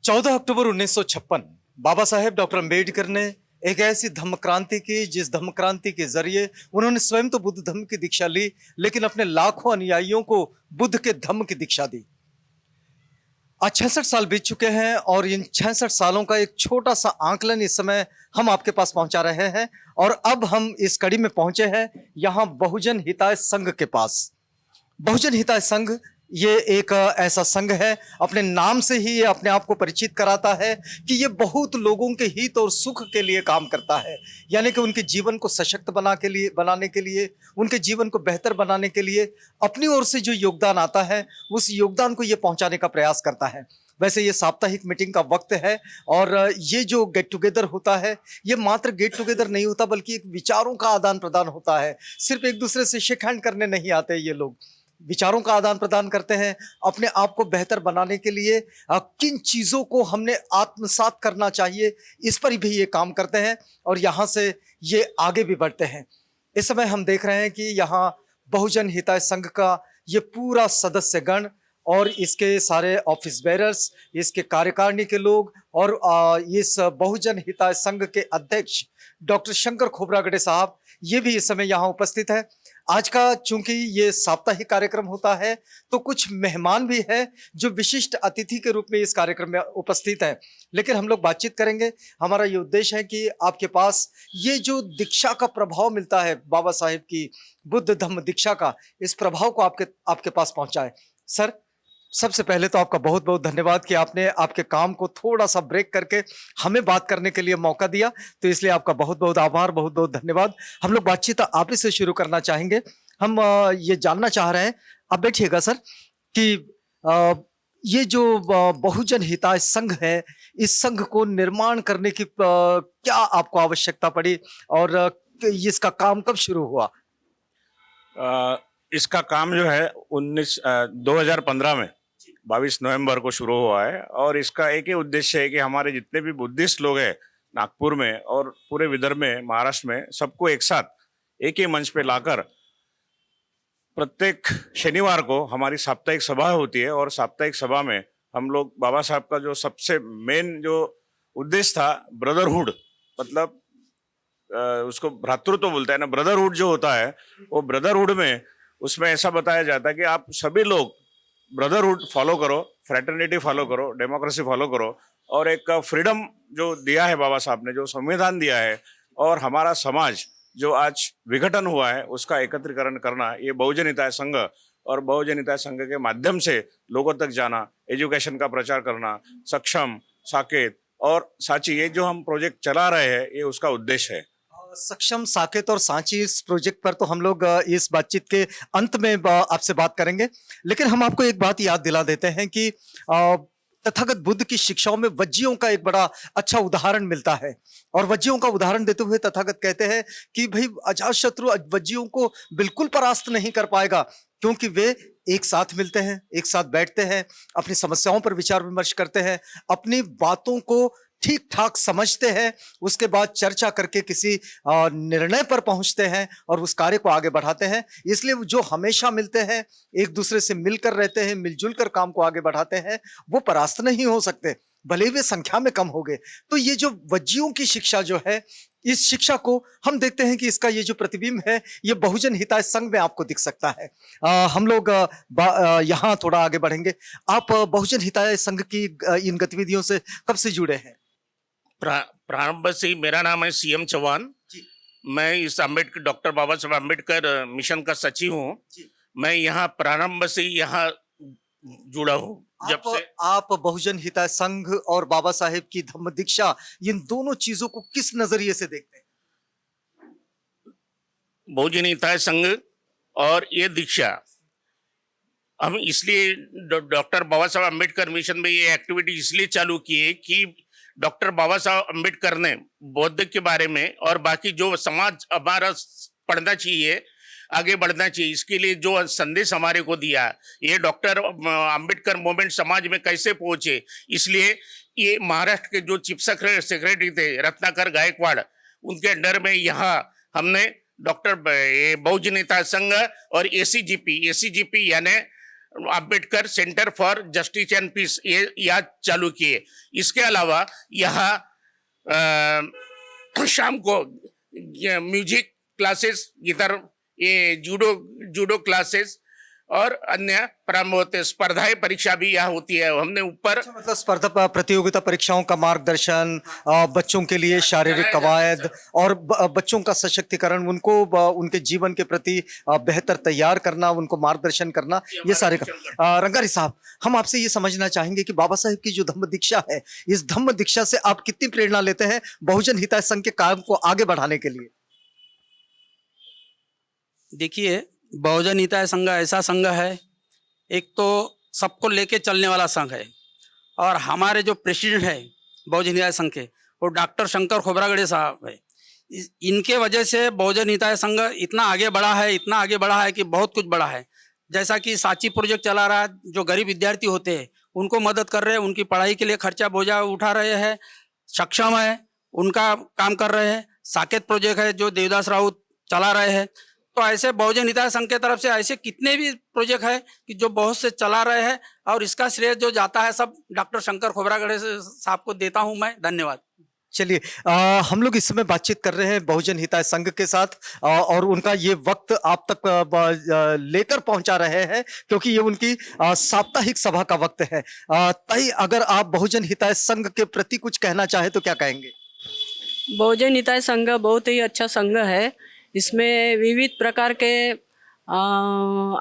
14 अक्टूबर 1956 Baba Saheb doctor Ambedkar ने एक ऐसी धम्म क्रांति की जिस धम्म क्रांति के जरिए उन्होंने स्वयं तो बुद्ध धम्म की दीक्षा ली, लेकिन अपने लाखों अनुयायियों को बुद्ध के धम्म की दीक्षा दी। आज 66 साल बीत चुके हैं और इन 66 सालों का एक छोटा सा आंकलन इस समय हम आपके पास पहुंचा रहे हैं। और अब हम इस कड़ी में पहुंचे हैं यहां बहुजन हिताय संघ के पास। बहुजन हिताय संघ ये एक ऐसा संघ है, अपने नाम से ही ये अपने आप को परिचित कराता है कि ये बहुत लोगों के हित और सुख के लिए काम करता है। यानी कि उनके जीवन को सशक्त बनाने के लिए, उनके जीवन को बेहतर बनाने के लिए अपनी ओर से जो योगदान आता है उस योगदान को ये पहुंचाने का प्रयास करता है। वैसे ये साप्ताहिक मीटिंग का वक्त है और ये जो गेट टुगेदर होता है ये मात्र गेट टुगेदर नहीं होता बल्कि एक विचारों का आदान प्रदान होता है। सिर्फ एक दूसरे से शेक हैंड करने नहीं आते, ये लोग विचारों का आदान प्रदान करते हैं। अपने आप को बेहतर बनाने के लिए किन चीज़ों को हमने आत्मसात करना चाहिए इस पर भी ये काम करते हैं और यहाँ से ये आगे भी बढ़ते हैं। इस समय हम देख रहे हैं कि यहाँ बहुजन हिताय संघ का ये पूरा सदस्यगण और इसके सारे ऑफिस बेरर्स, इसके कार्यकारिणी के लोग और इस बहुजन हिताय संघ के अध्यक्ष डॉक्टर शंकर खोबरागड़े साहब ये भी इस समय यहाँ उपस्थित है। आज का चूंकि ये साप्ताहिक कार्यक्रम होता है तो कुछ मेहमान भी हैं जो विशिष्ट अतिथि के रूप में इस कार्यक्रम में उपस्थित हैं, लेकिन हम लोग बातचीत करेंगे। हमारा ये उद्देश्य है कि आपके पास ये जो दीक्षा का प्रभाव मिलता है बाबा साहेब की बुद्ध धम्म दीक्षा का, इस प्रभाव को आपके पास पहुंचाए। सर, सबसे पहले तो आपका बहुत बहुत धन्यवाद कि आपने आपके काम को थोड़ा सा ब्रेक करके हमें बात करने के लिए मौका दिया, तो इसलिए आपका बहुत बहुत आभार, बहुत बहुत धन्यवाद। हम लोग बातचीत आप ही से शुरू करना चाहेंगे। हम ये जानना चाह रहे हैं, आप बैठिएगा सर, कि ये जो बहुजन हिताय संघ है, इस संघ को निर्माण करने की क्या आपको आवश्यकता पड़ी और इसका काम कब शुरू हुआ? इसका काम जो है 2015 में 22 नवंबर को शुरू हुआ है और इसका एक ही उद्देश्य है कि हमारे जितने भी बुद्धिस्ट लोग हैं नागपुर में और पूरे विदर्भ में, महाराष्ट्र में, सबको एक साथ एक ही मंच पे लाकर प्रत्येक शनिवार को हमारी साप्ताहिक सभा होती है और साप्ताहिक सभा में हम लोग बाबा साहब का जो सबसे मेन जो उद्देश्य था ब्रदरहुड, मतलब उसको भ्रातृत्व बोलते हैं ना, ब्रदरहुड जो होता है वो ब्रदरहुड में उसमें ऐसा बताया जाता है कि आप सभी लोग ब्रदरहुड फॉलो करो, फ्रेटर्निटी फॉलो करो, डेमोक्रेसी फॉलो करो और एक फ्रीडम जो दिया है बाबा साहब ने, जो संविधान दिया है और हमारा समाज जो आज विघटन हुआ है उसका एकत्रीकरण करना, ये बहुजन हिताय संघ और बहुजन हिताय संघ के माध्यम से लोगों तक जाना, एजुकेशन का प्रचार करना, सक्षम, साकेत और सांची, ये जो हम प्रोजेक्ट चला रहे हैं ये उसका उद्देश्य है। सक्षम, साकेत और सांची, इस प्रोजेक्ट पर तो हम लोग इस बातचीत के अंत में आपसे बात करेंगे, लेकिन हम आपको एक बात याद दिला देते हैं कि तथागत बुद्ध की शिक्षाओं में वज्जियों का एक बड़ा अच्छा उदाहरण मिलता है। और वज्जियों का उदाहरण देते हुए तथागत कहते हैं कि भाई अजातशत्रु वज्जियों को बिल्कुल परास्त नहीं कर पाएगा, क्योंकि वे एक साथ मिलते हैं, एक साथ बैठते हैं, अपनी समस्याओं पर विचार विमर्श करते हैं, अपनी बातों को ठीक ठाक समझते हैं, उसके बाद चर्चा करके किसी निर्णय पर पहुंचते हैं और उस कार्य को आगे बढ़ाते हैं। इसलिए जो हमेशा मिलते हैं, एक दूसरे से मिलकर रहते हैं, मिलजुल कर काम को आगे बढ़ाते हैं, वो परास्त नहीं हो सकते, भले वे संख्या में कम हो गए। तो ये जो वज्जियों की शिक्षा जो है, इस शिक्षा को हम देखते हैं कि इसका ये जो प्रतिबिंब है ये बहुजन हिताय संघ में आपको दिख सकता है। हम लोग यहाँ थोड़ा आगे बढ़ेंगे। आप बहुजन हिताय संघ की इन गतिविधियों से कब से जुड़े हैं? प्रारंभ से ही। मेरा नाम है सीएम चौहान। मैं इस अम्बेडकर, डॉक्टर बाबा साहब अम्बेडकर मिशन का सचिव हूँ। मैं यहाँ प्रारंभ से ही यहाँ जुड़ा हूँ। जब से आप बहुजन हिताय संघ और बाबा साहेब की धम्म दीक्षा, इन दोनों चीजों को किस नजरिए से देखते हैं? बहुजन हिताय संघ और ये दीक्षा हम इसलिए डॉक्टर बाबा साहब अम्बेडकर मिशन में ये एक्टिविटी इसलिए चालू की है कि डॉक्टर बाबा साहब अम्बेडकर ने बौद्ध के बारे में और बाकी जो समाज हमारा पढ़ना चाहिए, आगे बढ़ना चाहिए, इसके लिए जो संदेश हमारे को दिया, ये डॉक्टर अम्बेडकर मूवमेंट समाज में कैसे पहुंचे, इसलिए ये महाराष्ट्र के जो चीफ सेक्रेटरी थे रत्नाकर गायकवाड़, उनके अंडर में यहाँ हमने डॉक्टर बहुजन हिताय संघ और एसीजीपी यानी Ambedkar center for justice and peace ये यहाँ चालू किए। इसके अलावा यहाँ शाम को म्यूजिक क्लासेस, गिटार, ये जूडो क्लासेस और अन्य प्रारंभ होते, स्पर्धाएं परीक्षा भी यहाँ होती है। हमने ऊपर मतलब स्पर्धा प्रतियोगिता परीक्षाओं का मार्गदर्शन, बच्चों के लिए शारीरिक कवायद और बच्चों का सशक्तिकरण, उनको उनके जीवन के प्रति बेहतर तैयार करना, उनको मार्गदर्शन करना, ये सारे रंगारी साहब, हम आपसे ये समझना चाहेंगे कि बाबा साहेब की जो धम्म दीक्षा है, इस धम्म दीक्षा से आप कितनी प्रेरणा लेते हैं बहुजन हिताय संघ के काम को आगे बढ़ाने के लिए? देखिए, बहुजन हिताय संघ ऐसा संघ है, एक तो सबको लेके चलने वाला संघ है, और हमारे जो प्रेसिडेंट है बहुजन हिताय संघ के, वो डॉक्टर शंकर खोबरागड़े साहब है। इनके वजह से बहुजन हिताय संघ इतना आगे बढ़ा है कि बहुत कुछ बढ़ा है। जैसा कि सांची प्रोजेक्ट चला रहा है, जो गरीब विद्यार्थी होते हैं उनको मदद कर रहे हैं, उनकी पढ़ाई के लिए खर्चा बोझा उठा रहे हैं, सक्षम है, उनका काम कर रहे हैं। साकेत प्रोजेक्ट है जो देवदास राउत चला रहे हैं। तो ऐसे बहुजन हिताय संघ के तरफ से ऐसे कितने भी प्रोजेक्ट है कि जो बहुत से चला रहे हैं, और इसका श्रेय जो जाता है सब डॉक्टर शंकर खोबरागड़े साहब को देता हूं मैं। धन्यवाद। चलिए, हम लोग इस समय बातचीत कर रहे हैं बहुजन हिताय संघ के साथ, और उनका ये वक्त आप तक लेकर पहुंचा रहे हैं, क्योंकि ये उनकी साप्ताहिक सभा का वक्त है। ताई, अगर आप बहुजन हिताय संघ के प्रति कुछ कहना चाहे तो क्या कहेंगे? बहुजन हिताय संघ बहुत ही अच्छा संघ है। इसमें विविध प्रकार के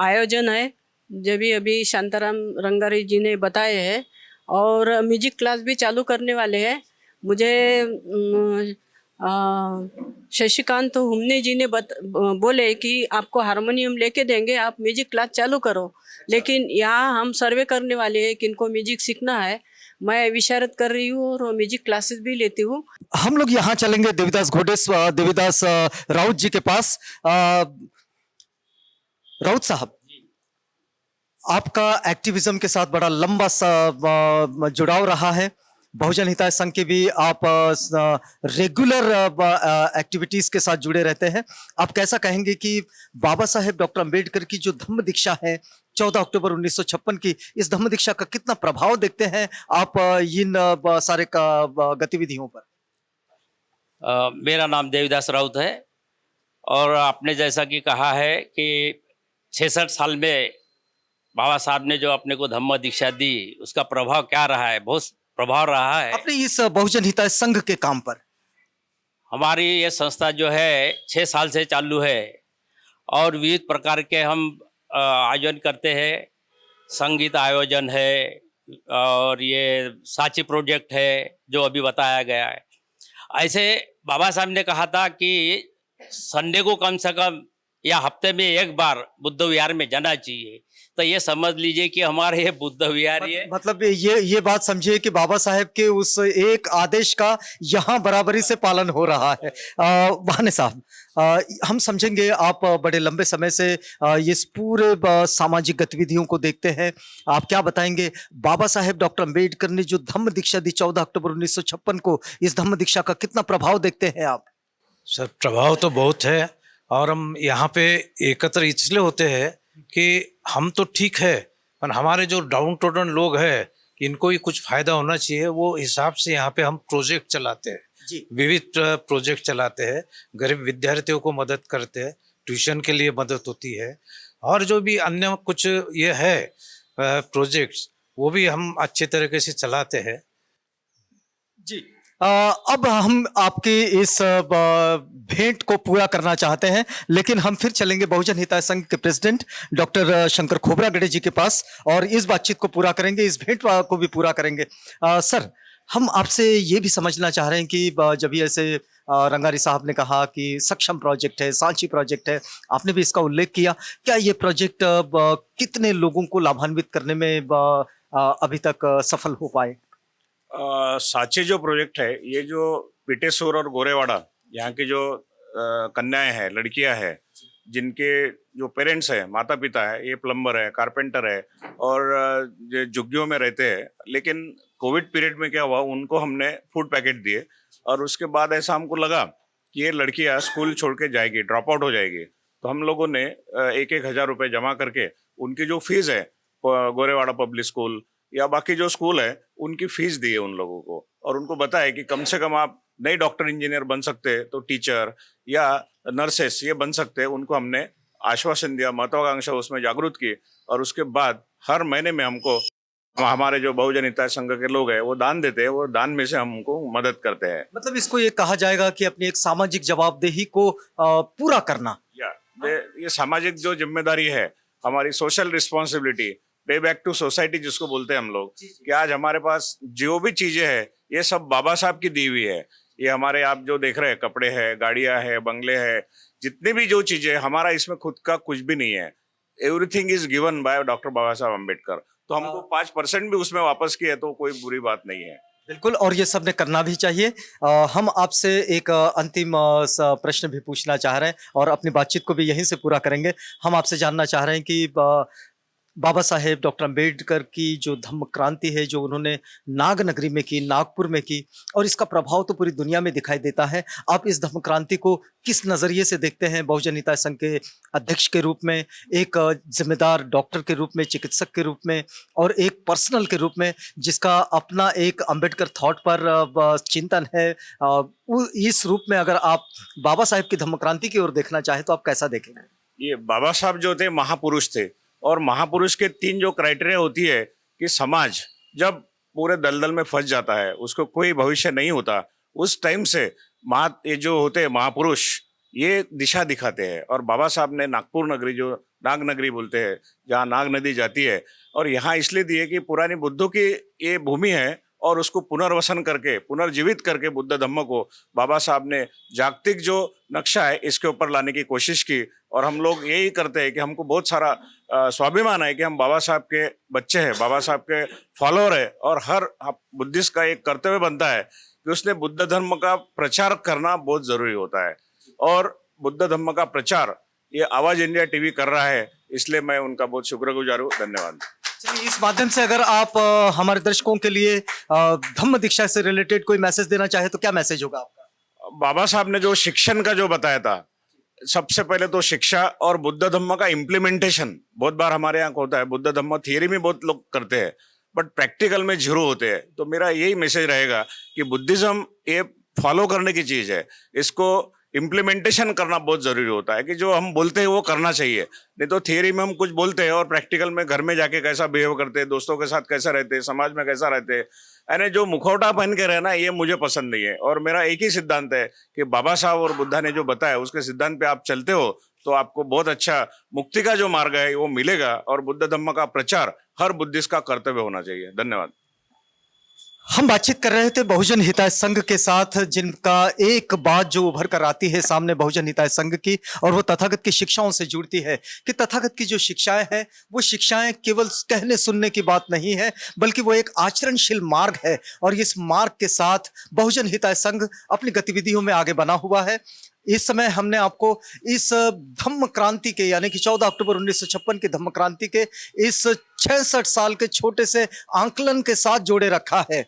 आयोजन है, जो भी अभी शांताराम रंगारी जी ने बताए हैं, और म्यूजिक क्लास भी चालू करने वाले हैं। मुझे शशिकांत हुमने जी ने बोले कि आपको हारमोनियम लेके देंगे, आप म्यूजिक क्लास चालू करो। लेकिन यहाँ हम सर्वे करने वाले हैं कि इनको म्यूजिक सीखना है। मैं विशारद कर रही हूँ और म्यूजिक क्लासेस भी लेती हूँ। हम लोग यहाँ चलेंगे देवीदास राउत जी के पास। राउत साहब, आपका एक्टिविज्म के साथ बड़ा लंबा सा जुड़ाव रहा है। बहुजन हिताय संघ के भी आप रेगुलर एक्टिविटीज के साथ जुड़े रहते हैं। आप कैसा कहेंगे कि बाबा साहेब डॉक्टर अंबेडकर की जो धम्म दीक्षा है 14 अक्टूबर 1956 की, इस धम्म दीक्षा का कितना प्रभाव देखते हैं आप इन सारे गतिविधियों पर? मेरा नाम देवीदास राउत है, और आपने जैसा कि कहा है कि 66 साल में बाबा साहब ने जो अपने को धम्म दीक्षा दी, उसका प्रभाव क्या रहा है? बहुत प्रभाव रहा है अपने इस बहुजन हिताय संघ के काम पर। हमारी ये संस्था जो है 6 साल से चालू है, और विविध प्रकार के हम आयोजन करते हैं। संगीत आयोजन है, और ये सांची प्रोजेक्ट है जो अभी बताया गया है। ऐसे बाबा साहब ने कहा था कि संडे को कम से कम या हफ्ते में एक बार बुद्ध विहार में जाना चाहिए। तो ये समझ लीजिए कि हमारे ये बुद्ध विहार है। मतलब ये बात समझिए कि बाबा साहेब के उस एक आदेश का यहाँ बराबरी से पालन हो रहा है। वाहने साहब, हम समझेंगे आप बड़े लंबे समय से इस पूरे सामाजिक गतिविधियों को देखते हैं। आप क्या बताएंगे, बाबा साहेब डॉक्टर अंबेडकर ने जो धम्म दीक्षा दी 14 अक्टूबर 1956 को, इस धम्म दीक्षा का कितना प्रभाव देखते हैं आप? सर, प्रभाव तो बहुत है, और हम यहाँ पे एकत्र इसलिए होते हैं कि हम तो ठीक है, पर हमारे जो डाउन टोडन लोग हैं, इनको ही कुछ फायदा होना चाहिए, वो हिसाब से यहाँ पे हम प्रोजेक्ट चलाते हैं जी। विविध प्रोजेक्ट चलाते हैं, गरीब विद्यार्थियों को मदद करते हैं, ट्यूशन के लिए मदद होती है, और जो भी अन्य कुछ ये है प्रोजेक्ट्स, वो भी हम अच्छे तरीके से चलाते हैं जी। अब हम आपकी इस भेंट को पूरा करना चाहते हैं, लेकिन हम फिर चलेंगे बहुजन हिताय संघ के प्रेसिडेंट डॉक्टर शंकर खोबरागड़े जी के पास, और इस बातचीत को पूरा करेंगे, इस भेंट को भी पूरा करेंगे। सर, हम आपसे ये भी समझना चाह रहे हैं कि जब भी ऐसे रंगारी साहब ने कहा कि सक्षम प्रोजेक्ट है, सांची प्रोजेक्ट है, आपने भी इसका उल्लेख किया, क्या ये प्रोजेक्ट कितने लोगों को लाभान्वित करने में अभी तक सफल हो पाए? सांची जो प्रोजेक्ट है, ये जो पिटेसूर और गोरेवाड़ा यहाँ की जो कन्याएं हैं, लड़कियां हैं, जिनके जो पेरेंट्स हैं, माता पिता है, ये प्लम्बर है, कारपेंटर है, और झुग्गियों में रहते हैं। लेकिन कोविड पीरियड में क्या हुआ, उनको हमने फूड पैकेट दिए, और उसके बाद ऐसा हमको लगा कि ये लड़कियां स्कूल छोड़ के जाएगी, ड्रॉप आउट हो जाएगी। तो हम लोगों ने 1,000 रुपये जमा करके उनकी जो फीस है गोरेवाड़ा पब्लिक स्कूल या बाकी जो स्कूल है उनकी फीस दी है उन लोगों को, और उनको बताया कि कम से कम आप नए डॉक्टर इंजीनियर बन सकते हैं तो टीचर या नर्सेस ये बन सकते हैं। उनको हमने आश्वासन दिया, महत्वाकांक्षा उसमें जागृत की, और उसके बाद हर महीने में हमको हमारे जो बहुजन हिताय संघ के लोग हैं वो दान देते हैं, वो दान में से हम उनको मदद करते हैं। मतलब इसको ये कहा जाएगा कि अपनी एक सामाजिक जवाबदेही को पूरा करना। ये सामाजिक जो जिम्मेदारी है, हमारी सोशल रिस्पॉन्सिबिलिटी, पे बैक टू सोसाइटी जिसको बोलते हैं हम लोग, कि आज हमारे पास जो भी चीजें हैं ये सब बाबा साहब की दी हुई है। ये हमारे आप जो देख रहे हैं, कपड़े हैं, गाड़ियां हैं, बंगले हैं, जितनी भी जो चीजें, हमारा इसमें खुद का कुछ भी नहीं है। Everything is given by doctor Baba Saheb Ambedkar. तो हमको 5% भी उसमें वापस किए तो कोई बुरी बात नहीं है। बिल्कुल, और ये सबने करना भी चाहिए। हम आपसे एक अंतिम प्रश्न भी पूछना चाह रहे हैं और अपनी बातचीत को भी यहीं से पूरा करेंगे। हम आपसे जानना चाह रहे हैं कि बाबा साहेब डॉक्टर अंबेडकर की जो धम्म क्रांति है, जो उन्होंने नागनगरी में की, नागपुर में की, और इसका प्रभाव तो पूरी दुनिया में दिखाई देता है। आप इस धम्म क्रांति को किस नज़रिए से देखते हैं, बहुजन हिताय संघ के अध्यक्ष के रूप में, एक जिम्मेदार डॉक्टर के रूप में, चिकित्सक के रूप में, और एक पर्सनल के रूप में जिसका अपना एक अंबेडकर थॉट पर चिंतन है? इस रूप में अगर आप बाबा साहेब की धम्म क्रांति की ओर देखना चाहें तो आप कैसा देखेंगे? ये बाबा साहब जो थे महापुरुष थे, और महापुरुष के 3 जो क्राइटेरिया होती है कि समाज जब पूरे दलदल में फंस जाता है, उसको कोई भविष्य नहीं होता, उस टाइम से ये जो होते हैं महापुरुष, ये दिशा दिखाते हैं। और बाबा साहब ने नागपुर नगरी, जो नाग नगरी बोलते हैं, जहाँ नाग नदी जाती है, और यहाँ इसलिए दी है कि पुरानी बुद्धों की ये भूमि है, और उसको पुनर्वसन करके, पुनर्जीवित करके बुद्ध धम्म को बाबा साहब ने जागतिक जो नक्शा है इसके ऊपर लाने की कोशिश की। और हम लोग यही करते हैं कि हमको बहुत सारा स्वाभिमान है कि हम बाबा साहब के बच्चे हैं, बाबा साहब के फॉलोअर है, और हर बुद्धिस्ट का एक कर्तव्य बनता है कि उसने बुद्ध धर्म का प्रचार करना बहुत जरूरी होता है। और बुद्ध धर्म का प्रचार ये आवाज इंडिया टीवी कर रहा है, इसलिए मैं उनका बहुत शुक्रगुजार हूँ। धन्यवाद। चलिए, इस माध्यम से अगर आप हमारे दर्शकों के लिए धम्म दीक्षा से रिलेटेड कोई मैसेज देना चाहे तो क्या मैसेज होगा आपका? बाबा साहब ने जो शिक्षण का जो बताया था, सबसे पहले तो शिक्षा और बुद्ध धम्म का इम्प्लीमेंटेशन बहुत बार हमारे यहाँ होता है। बुद्ध धम्म थियरी में बहुत लोग करते हैं, बट प्रैक्टिकल में जीरो होते हैं। तो मेरा यही मैसेज रहेगा कि बुद्धिज्म ये फॉलो करने की चीज है, इसको इम्प्लीमेंटेशन करना बहुत जरूरी होता है। कि जो हम बोलते हैं वो करना चाहिए, नहीं तो थियरी में हम कुछ बोलते हैं और प्रैक्टिकल में घर में जाके कैसा बिहेव करते हैं, दोस्तों के साथ कैसा रहते हैं, समाज में कैसा रहते हैं, यानी जो मुखौटा पहन के रहना, ये मुझे पसंद नहीं है। और मेरा एक ही सिद्धांत है कि बाबा साहब और बुद्धा ने जो बताया उसके सिद्धांत पे आप चलते हो तो आपको बहुत अच्छा मुक्ति का जो मार्ग है वो मिलेगा। और बुद्ध धम्म का प्रचार हर बुद्धिस्ट का कर्तव्य होना चाहिए। धन्यवाद। हम बातचीत कर रहे थे बहुजन हिताय संघ के साथ, जिनका एक बात जो उभर कर आती है सामने बहुजन हिताय संघ की, और वो तथागत की शिक्षाओं से जुड़ती है कि तथागत की जो शिक्षाएं हैं वो शिक्षाएं केवल कहने सुनने की बात नहीं है, बल्कि वो एक आचरणशील मार्ग है। और इस मार्ग के साथ बहुजन हिताय संघ अपनी गतिविधियों में आगे बना हुआ है। इस समय हमने आपको इस धम्म क्रांति के, यानी कि 14 अक्टूबर 1956 की धम्म क्रांति के इस 66 साल के छोटे से आंकलन के साथ जोड़े रखा है।